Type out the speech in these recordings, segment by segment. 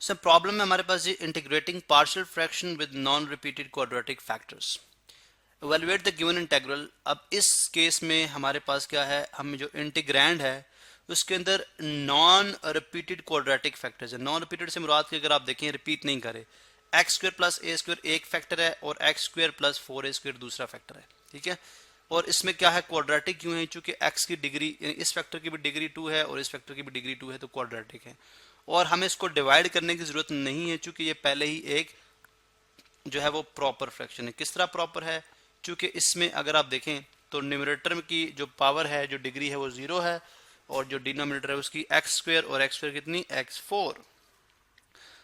Sir problem में हमारे पास ये integrating partial fraction with non repeated quadratic factors, evaluate the given integral. अब इस केस में हमारे पास क्या है, हम जो इंटीग्रैंड है उसके अंदर नॉन रिपीटेड क्वाड्रेटिक फैक्टर्स है। नॉन रिपीटेड से मुराद की अगर आप देखें रिपीट नहीं करे, एक्स स्क्र प्लस ए स्क्र एक फैक्टर है और एक्स स्क्र प्लस 4a² दूसरा फैक्टर है, ठीक है। और इसमें क्या है, क्वाड्रेटिक क्यों है, चूंकि एक्स की डिग्री यानी इस फैक्टर की भी डिग्री 2 है और इस फैक्टर की भी डिग्री 2 है, तो क्वाड्रेटिक है। और हमें इसको डिवाइड करने की जरूरत नहीं है चूंकि ये पहले ही एक जो है वो प्रॉपर फ्रैक्शन है। किस तरह प्रॉपर है, चूंकि इसमें अगर आप देखें तो न्यूमरेटर की जो पावर है, जो डिग्री है वो 0 है और जो डिनोमिनेटर है उसकी एक्स स्क्वायर, और एक्स स्क्वायर कितनी, x4।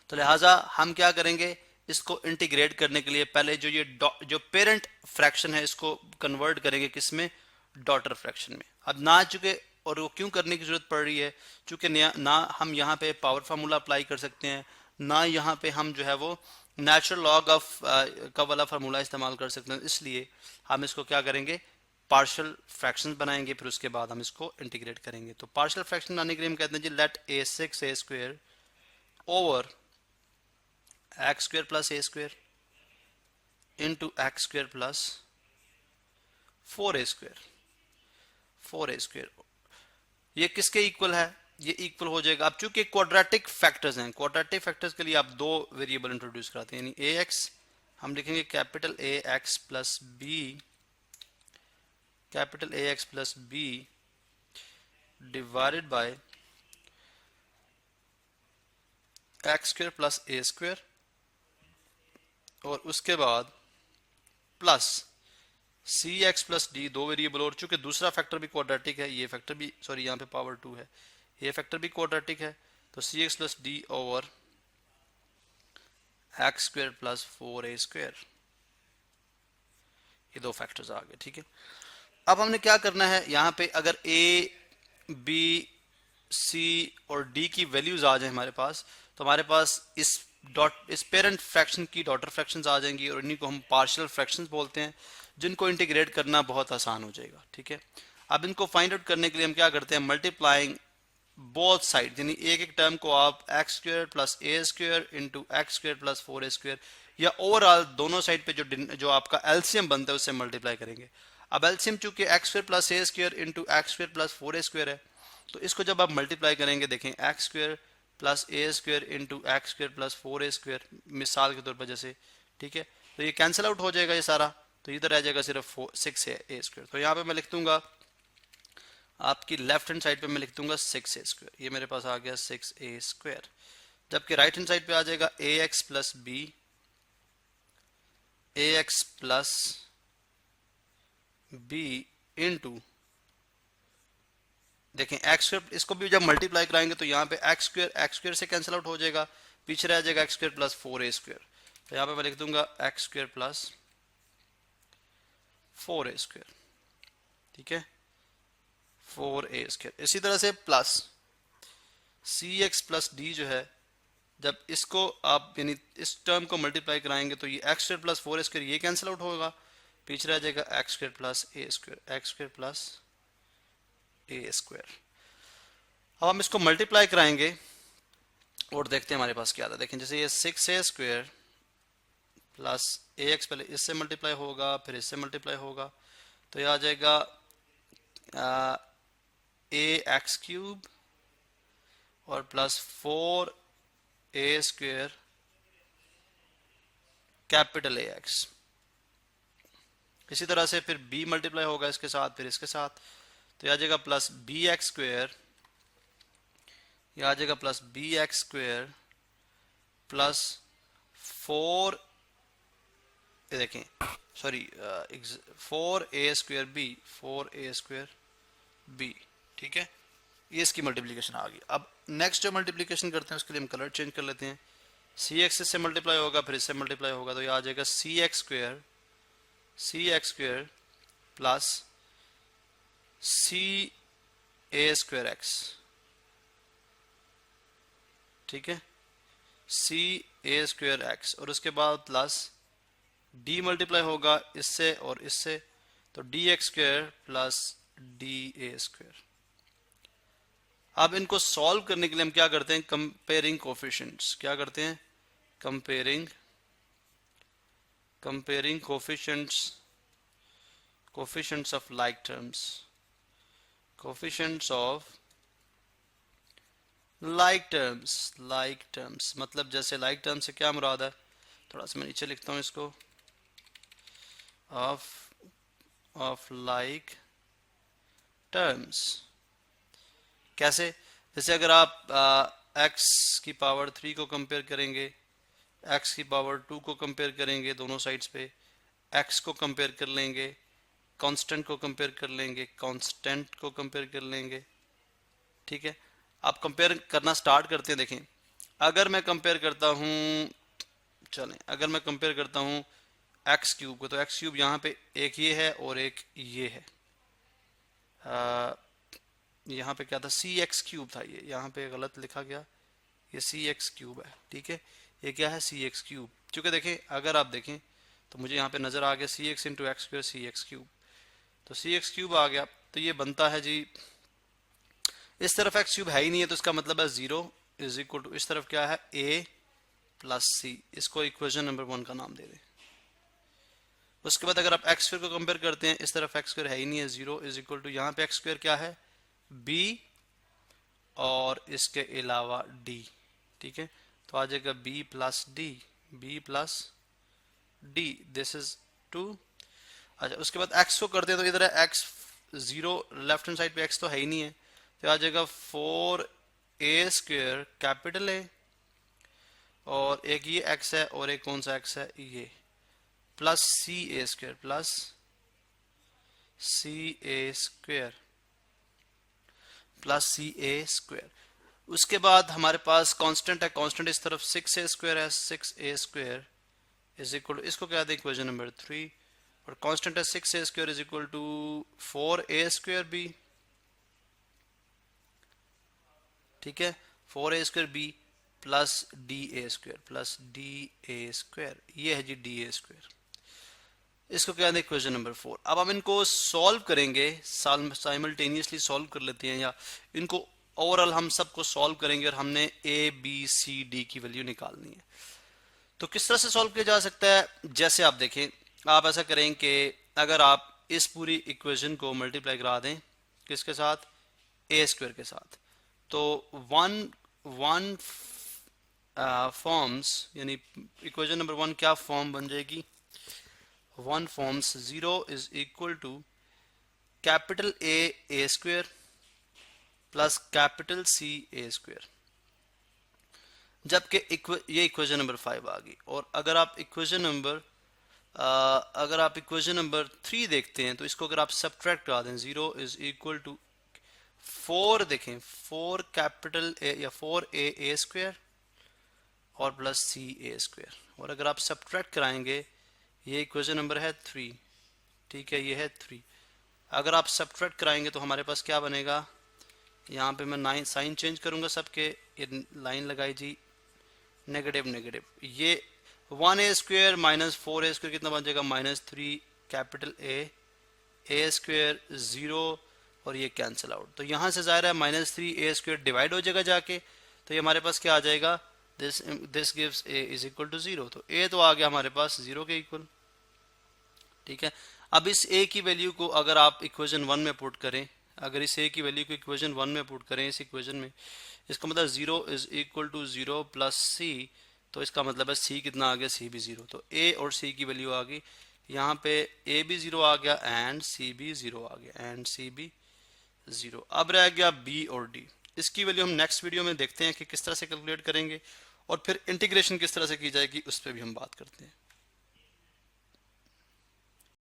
तो लिहाजा हम क्या करेंगे, इसको इंटीग्रेट करने के लिए पहले जो पेरेंट फ्रैक्शन है इसको कन्वर्ट करेंगे किस में, डॉटर फ्रैक्शन में। अब ना चूंकि, और वो क्यों करने की जरूरत पड़ रही है, चूंकि ना हम यहाँ पे पावर फार्मूला अप्लाई कर सकते हैं, ना यहाँ पे हम जो है वो नेचुरल लॉग ऑफ का वाला फार्मूला इस्तेमाल कर सकते हैं। इसलिए हम इसको क्या करेंगे, पार्शियल फ्रैक्शन बनाएंगे, फिर उसके बाद हम इसको इंटीग्रेट करेंगे। तो पार्शियल फ्रैक्शन बनाने के लिए हम कहते हैं जी let a6a² over X square plus a² into X square plus 4a²। ये किसके इक्वल है, ये इक्वल हो जाएगा। अब चूंकि क्वाड्रेटिक फैक्टर्स हैं, क्वाड्रेटिक फैक्टर्स के लिए आप दो वेरिएबल इंट्रोड्यूस कराते हैं, यानी ए एक्स हम लिखेंगे capital A x plus B, capital A x plus B divided by x square plus a², और उसके बाद plus C x plus D, दो वेरिएबल, और चूंकि दूसरा फैक्टर भी क्वाड्रेटिक है, ये फैक्टर भी, सॉरी यहाँ पे पावर 2 है, ये फैक्टर भी क्वाड्रेटिक है, तो C x plus D over X square plus 4a²। ये दो फैक्टर्स आ गए, ठीक है। अब हमने क्या करना है, यहाँ पे अगर ए बी सी और डी की वैल्यूज आ जाए हमारे पास, तो हमारे पास इस पेरेंट फ्रैक्शन की डॉटर फ्रैक्शंस आ जाएंगी, और इन्हीं को हम पार्शियल फ्रैक्शंस बोलते हैं, जिनको इंटीग्रेट करना बहुत आसान हो जाएगा, ठीक है। अब इनको फाइंड आउट करने के लिए हम क्या करते हैं, मल्टीप्लाइंग बोथ साइड, यानी एक एक टर्म को आप x square plus a² into X square plus 4a², या ओवरऑल दोनों साइड पे जो आपका एलसीएम बनता है उससे मल्टीप्लाई करेंगे। अब एलसीएम चूंकि x square plus a² into X square plus 4a² है, तो इसको जब आप मल्टीप्लाई करेंगे, देखें x square plus a² into X square plus 4a², मिसाल के तौर पर जैसे, ठीक है, तो ये कैंसिल आउट हो जाएगा ये सारा, तो इधर रह जाएगा सिर्फ 6a²। तो यहाँ पे मैं लिख दूंगा आपकी लेफ्ट हैंड साइड पे मैं लिख दूंगा 6a², ये मेरे पास आ गया 6a², जबकि राइट हैंड साइड पे आ जाएगा ax plus B, ax plus B into, देखें एक्स स्क्र, इसको भी जब मल्टीप्लाई कराएंगे तो यहाँ पे एक्स स्क्र से कैंसिल आउट हो जाएगा, पीछे रह जाएगा एक्स स्क्र प्लस 4a²। तो यहाँ पे मैं लिख दूंगा एक्स स्क्र प्लस 4a², ठीक है, 4a²। इसी तरह से plus C x plus D जो है, जब इसको आप यानी इस टर्म को मल्टीप्लाई कराएंगे तो ये एक्स स्क्र प्लस 4a² ये कैंसिल आउट होगा, पीछे रह जाएगा x square plus a², x square plus a²। अब हम इसको मल्टीप्लाई कराएंगे और देखते हैं हमारे पास क्या आता है। देखें जैसे ये 6a² प्लस ax पहले इससे मल्टीप्लाई होगा, फिर इससे मल्टीप्लाई होगा, तो ये आ जाएगा ax³ और प्लस 4a² कैपिटल ax। इसी तरह से फिर b मल्टीप्लाई होगा इसके साथ, फिर इसके साथ, तो आ जाएगा प्लस bx², यह आ जाएगा प्लस bx² प्लस 4, देखें सॉरी 4a²b, 4a²b, ठीक है, ये इसकी मल्टीप्लिकेशन आ गई। अब नेक्स्ट जो मल्टीप्लिकेशन करते हैं उसके लिए हम कलर चेंज कर लेते हैं, सी एक्स इससे मल्टीप्लाई होगा, फिर इससे मल्टीप्लाई होगा, तो ये आ जाएगा cx² प्लस ca²x, ठीक है, ca²x, और उसके बाद प्लस d मल्टीप्लाई होगा इससे और इससे, तो dx² प्लस da²। अब इनको सॉल्व करने के लिए हम क्या करते हैं, कंपेयरिंग कोफिशिएंट्स। क्या करते हैं, comparing coefficients of like terms, coefficients of like terms मतलब जैसे लाइक टर्म से क्या मुराद है, थोड़ा सा मैं नीचे लिखता हूँ इसको, ऑफ लाइक टर्म्स। कैसे, जैसे अगर आप x की पावर 3 को कंपेयर करेंगे, x की पावर 2 को कंपेयर करेंगे, दोनों साइड्स पे x को कंपेयर कर लेंगे, कांस्टेंट को कंपेयर कर लेंगे, कांस्टेंट को कंपेयर कर लेंगे। ठीक है, आप कंपेयर करना स्टार्ट करते हैं। देखें, अगर मैं कंपेयर करता हूँ, चलें अगर मैं कंपेयर करता हूँ एक्स क्यूब को, तो एक्स क्यूब यहाँ पे एक ये है और एक ये है। यहाँ पे क्या था, सी एक्स क्यूब था, ये यहाँ पे गलत लिखा गया, ये सी एक्स क्यूब है। ठीक है, ये क्या है, सी एक्स क्यूब। चूँकि देखें, अगर आप देखें तो मुझे यहाँ पे नज़र आ गया सी एक्स इंटू एक्स स्क्वायर सी एक्स क्यूब, तो सी एक्स क्यूब आ गया। तो ये बनता है जी, इस तरफ एक्स क्यूब है ही नहीं है, तो इसका मतलब है 0 इज इक्वल टू, इस तरफ क्या है, ए प्लस सी। इसको इक्वेशन नंबर 1 का नाम दे दें। उसके बाद अगर आप एक्स स्क्वायर को कंपेयर करते हैं, इस तरफ एक्स स्क्वायर है ही नहीं है, 0 इज इक्वल टू, यहाँ पे एक्स स्क्वायर क्या है, b और इसके अलावा d। ठीक है, तो आ जाएगा b plus D, this is 2। अच्छा, उसके बाद x को करते हैं, तो इधर है x 0, लेफ्ट हैंड साइड पे x तो है ही नहीं है, तो आ जाएगा 4a स्क्वायर कैपिटल A, और एक ये x है और एक कौन सा x है, ये, प्लस सी ए स्क्वायर। उसके बाद हमारे पास कांस्टेंट है, कांस्टेंट इस तरफ 6a स्क्वायर है, 6a square is equal to, इसको क्या दें, इक्वेशन नंबर 3, और कांस्टेंट है 6a square is equal to 4a square B. ठीक है, 4a square B plus D A square, ये है जी डी ए स्क्वायर। इसको क्या है, इक्वेशन नंबर 4। अब हम इनको सॉल्व करेंगे, साइमल्टेनियसली सॉल्व कर लेते हैं, या इनको ओवरऑल हम सबको सॉल्व करेंगे, और हमने ए बी सी डी की वैल्यू निकालनी है। तो किस तरह से सॉल्व किया जा सकता है, जैसे आप देखें, आप ऐसा करें कि अगर आप इस पूरी इक्वेशन को मल्टीप्लाई करा दें किसके साथ, ए स्क्वायर के साथ, तो वन फॉर्म्स, यानी इक्वेशन नंबर 1 क्या फॉर्म बन जाएगी, 1 forms 0 is equal to capital A square plus capital C A square, जबकि ये इक्वेशन नंबर 5 आ गई। और अगर आप इक्वेशन नंबर 3 देखते हैं, तो इसको अगर आप सब्ट्रैक्ट करा दें, 0 इज इक्वल टू 4, देखें 4 कैपिटल ए या 4a स्क्वायर और प्लस सी ए स्क्वायर, और अगर आप सब्ट्रैक्ट कराएंगे, ये इक्वेशन नंबर है 3। ठीक है, ये है 3। अगर आप सब्ट्रैक्ट कराएंगे तो हमारे पास क्या बनेगा, यहाँ पे मैं साइन चेंज करूंगा सबके, ये लाइन लगाई जी, नेगेटिव नेगेटिव, ये 1a square minus 4a square कितना बन जाएगा, -3 कैपिटल ए स्क्वायर 0, और ये कैंसिल आउट। तो यहाँ से ज़ाहिर है -3a स्क्वायर डिवाइड हो जाएगा जाके, तो ये हमारे पास क्या आ जाएगा, this gives a is equal to 0। तो a तो आ गया हमारे पास 0 के इक्वल। ठीक है, अब इस a की वैल्यू को अगर आप इक्वेशन 1 में पुट करें, अगर इस a की वैल्यू को इक्वेशन 1 में पुट करें, इस इक्वेशन में, इसका मतलब 0 is equal to 0 plus c, तो इसका मतलब है c कितना आ गया, c भी 0। तो a और c की वैल्यू आ गई, यहाँ पे a भी 0 आ गया एंड c भी 0 आ गया, अब रह गया b और d। इसकी वैल्यू हम नेक्स्ट वीडियो में देखते हैं कि किस तरह से कैलकुलेट करेंगे, और फिर इंटीग्रेशन किस तरह से की जाएगी, उस पर भी हम बात करते हैं।